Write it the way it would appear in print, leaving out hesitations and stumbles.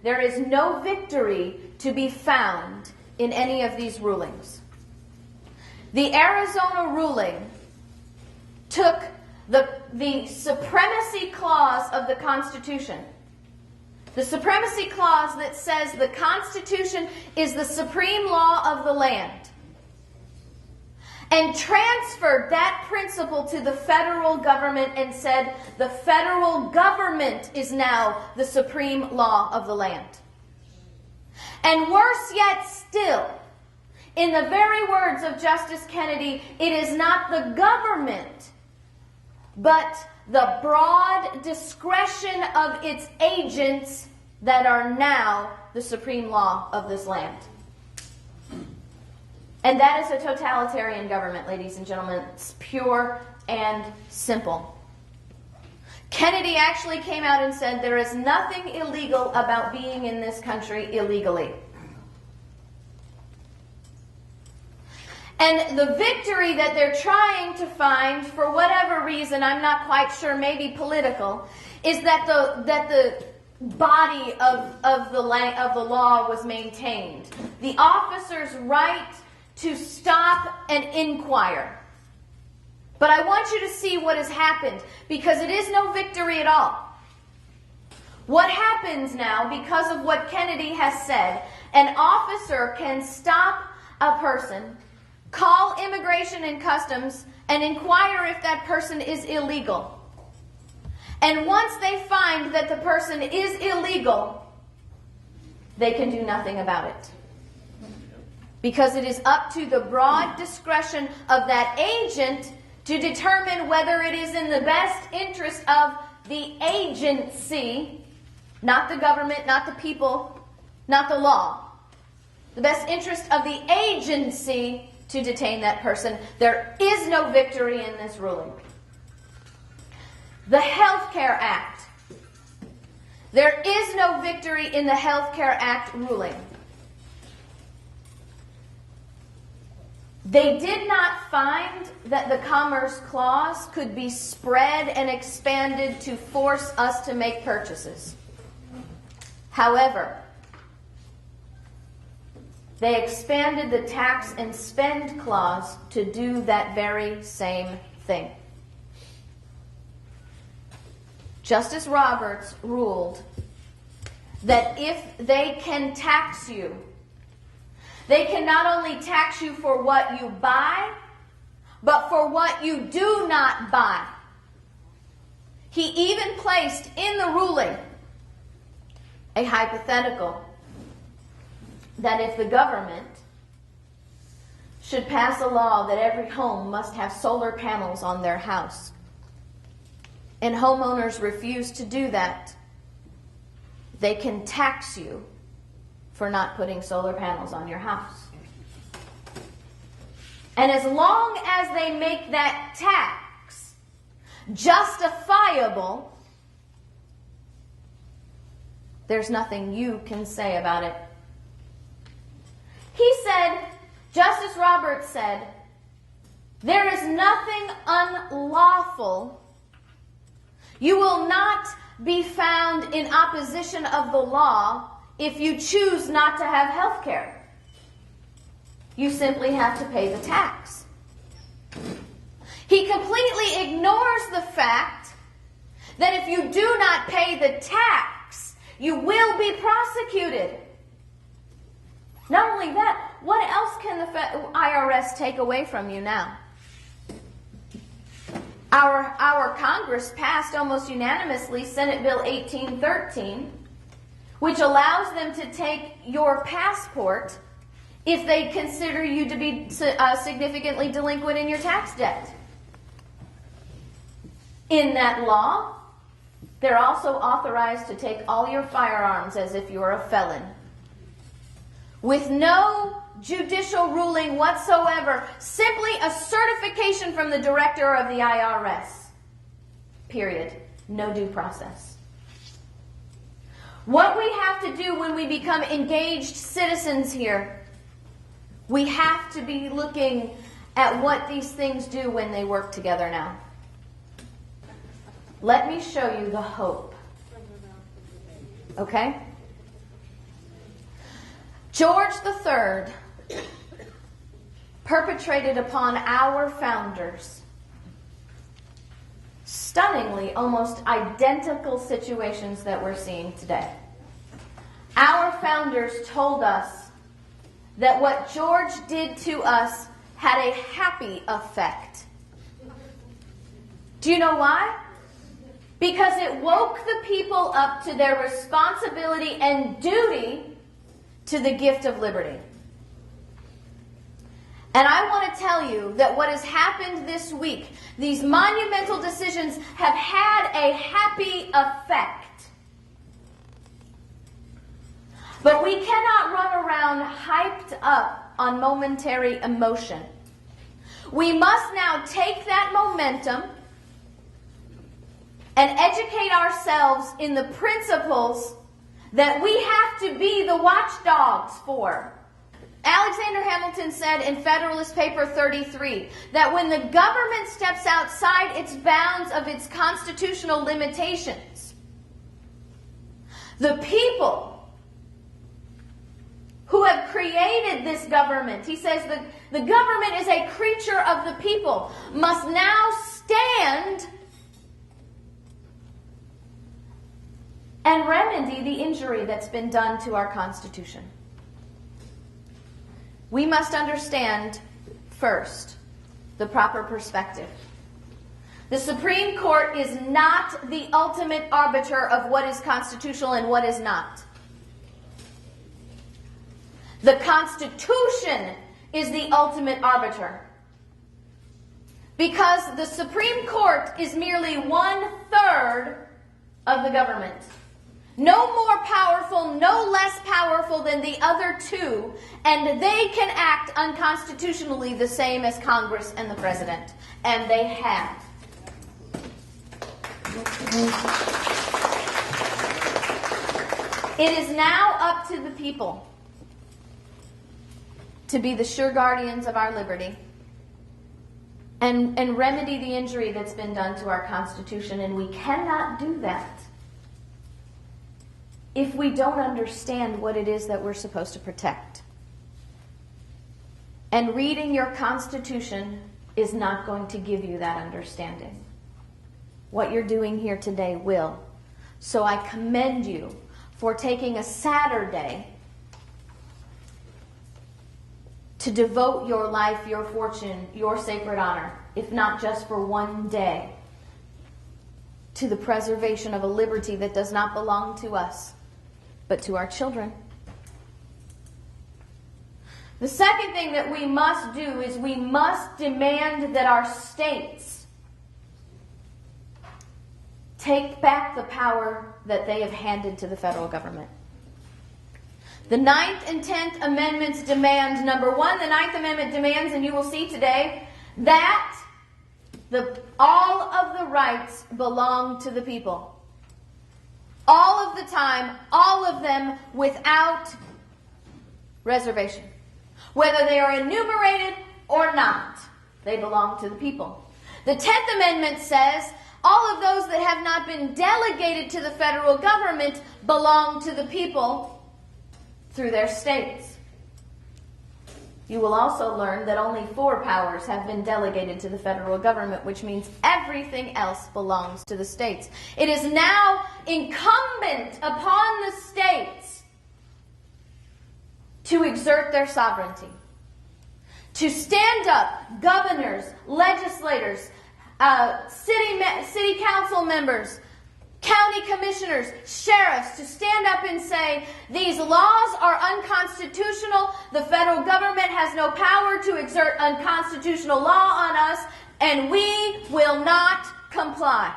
there is no victory to be found in any of these rulings. The Arizona ruling took the supremacy clause of the Constitution, the supremacy clause that says the Constitution is the supreme law of the land, and transferred that principle to the federal government and said the federal government is now the supreme law of the land. And worse yet still, in the very words of Justice Kennedy, it is not the government, but the broad discretion of its agents that are now the supreme law of this land. And that is a totalitarian government, ladies and gentlemen. It's pure and simple. Kennedy actually came out and said there is nothing illegal about being in this country illegally. And the victory that they're trying to find, for whatever reason, I'm not quite sure, maybe political, is that the body of the law was maintained. The officer's right to stop and inquire. But I want you to see what has happened, because it is no victory at all. What happens now, because of what Kennedy has said, an officer can stop a person, call Immigration and Customs, and inquire if that person is illegal. And once they find that the person is illegal, they can do nothing about it. Because it is up to the broad discretion of that agent to determine whether it is in the best interest of the agency, not the government, not the people, not the law. The best interest of the agency to detain that person. There is no victory in this ruling. The Health Care Act. There is no victory in the Health Care Act ruling. They did not find that the Commerce Clause could be spread and expanded to force us to make purchases. However, they expanded the Tax and Spend Clause to do that very same thing. Justice Roberts ruled that if they can tax you, they can not only tax you for what you buy, but for what you do not buy. He even placed in the ruling a hypothetical that if the government should pass a law that every home must have solar panels on their house, and homeowners refuse to do that, they can tax you for not putting solar panels on your house. And as long as they make that tax justifiable, there's nothing you can say about it. He said, Justice Roberts said, there is nothing unlawful. You will not be found in opposition of the law if you choose not to have health care. You simply have to pay the tax. He completely ignores the fact that if you do not pay the tax, you will be prosecuted. Not only that, what else can the IRS take away from you now? Our Congress passed almost unanimously Senate Bill 1813, which allows them to take your passport if they consider you to be significantly delinquent in your tax debt. In that law, they're also authorized to take all your firearms as if you're a felon, with no judicial ruling whatsoever, simply a certification from the director of the IRS. Period. No due process. What we have to do when we become engaged citizens here, we have to be looking at what these things do when they work together now. Let me show you the hope. Okay? George III perpetrated upon our founders stunningly almost identical situations that we're seeing today. Our founders told us that what George did to us had a happy effect. Do you know why? Because it woke the people up to their responsibility and duty to the gift of liberty. And I want to tell you that what has happened this week, these monumental decisions have had a happy effect. But we cannot run around hyped up on momentary emotion. We must now take that momentum and educate ourselves in the principles that we have to be the watchdogs for. Alexander Hamilton said in Federalist Paper 33 that when the government steps outside its bounds of its constitutional limitations, the people who have created this government, he says that the government is a creature of the people, must now stand and remedy the injury that's been done to our Constitution. We must understand, first, the proper perspective. The Supreme Court is not the ultimate arbiter of what is constitutional and what is not. The Constitution is the ultimate arbiter. Because the Supreme Court is merely 1/3 of the government. No more powerful, no less powerful than the other two, and they can act unconstitutionally the same as Congress and the President. And they have. It is now up to the people to be the sure guardians of our liberty and remedy the injury that's been done to our Constitution, and we cannot do that if we don't understand what it is that we're supposed to protect. And reading your Constitution is not going to give you that understanding. What you're doing here today will. So I commend you for taking a Saturday to devote your life, your fortune, your sacred honor, if not just for one day, to the preservation of a liberty that does not belong to us, but to our children. The second thing that we must do is we must demand that our states take back the power that they have handed to the federal government. The 9th and 10th Amendments demand, number one, the 9th Amendment demands, and you will see today, that all of the rights belong to the people. All of the time, all of them without reservation. Whether they are enumerated or not, they belong to the people. The 10th Amendment says all of those that have not been delegated to the federal government belong to the people through their states. You will also learn that only 4 powers have been delegated to the federal government, which means everything else belongs to the states. It is now incumbent upon the states to exert their sovereignty, to stand up, governors, legislators, city council members, county commissioners, sheriffs, to stand up and say, these laws are unconstitutional, the federal government has no power to exert unconstitutional law on us, and we will not comply.